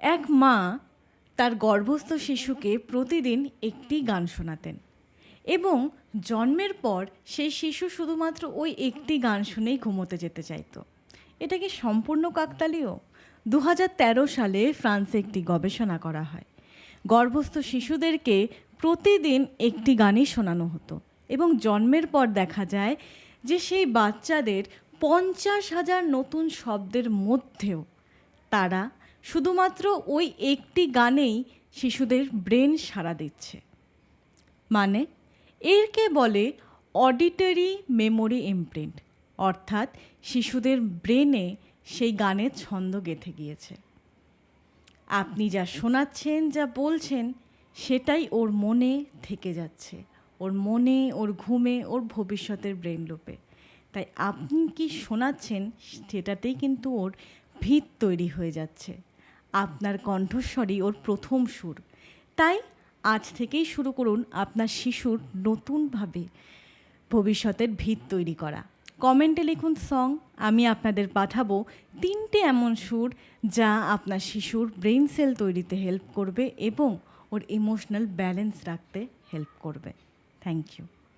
এক মা তার গর্ভস্থ শিশুকে প্রতিদিন একটি গান শোনাতেন এবং জন্মের পর সেই শিশু শুধুমাত্র ওই একটি গান শুনেই ঘুমোতে যেতে চাইতো। এটা কি সম্পূর্ণ কাকতালীয়? 2013 সালে ফ্রান্সে একটি গবেষণা করা হয়। গর্ভস্থ শিশুদেরকে প্রতিদিন একটি গানই শোনানো হতো এবং জন্মের পর দেখা যায় যে সেই বাচ্চাদের 50,000 নতুন শব্দের মধ্যেও তারা শুধুমাত্র ওই একটি গানেই শিশুদের ব্রেন সাড়া দিচ্ছে। মানে এরকে বলে অডিটরি মেমোরি ইমপ্রিন্ট, অর্থাৎ শিশুদের ব্রেনে সেই গানের ছন্দ গেঁথে গিয়েছে। আপনি যা শোনাচ্ছেন, যা বলছেন, সেটাই ওর মনে থেকে যাচ্ছে, ওর মনে, ওর ঘুমে, ওর ভবিষ্যতের ব্রেন লুপে। তাই আপনি কি শোনাচ্ছেন সেটাতেই কিন্তু ওর ভিত তৈরি হয়ে যাচ্ছে। আপনার কণ্ঠস্বরই ওর প্রথম সুর। তাই আজ থেকেই শুরু করুন আপনার শিশুর নতুনভাবে ভবিষ্যতের ভিত তৈরি করা। কমেন্টে লিখুন সং, আমি আপনাদের পাঠাবো 3টে এমন সুর যা আপনার শিশুর ব্রেন সেল তৈরিতে হেল্প করবে এবং ওর ইমোশনাল ব্যালেন্স রাখতে হেল্প করবে। Thank you.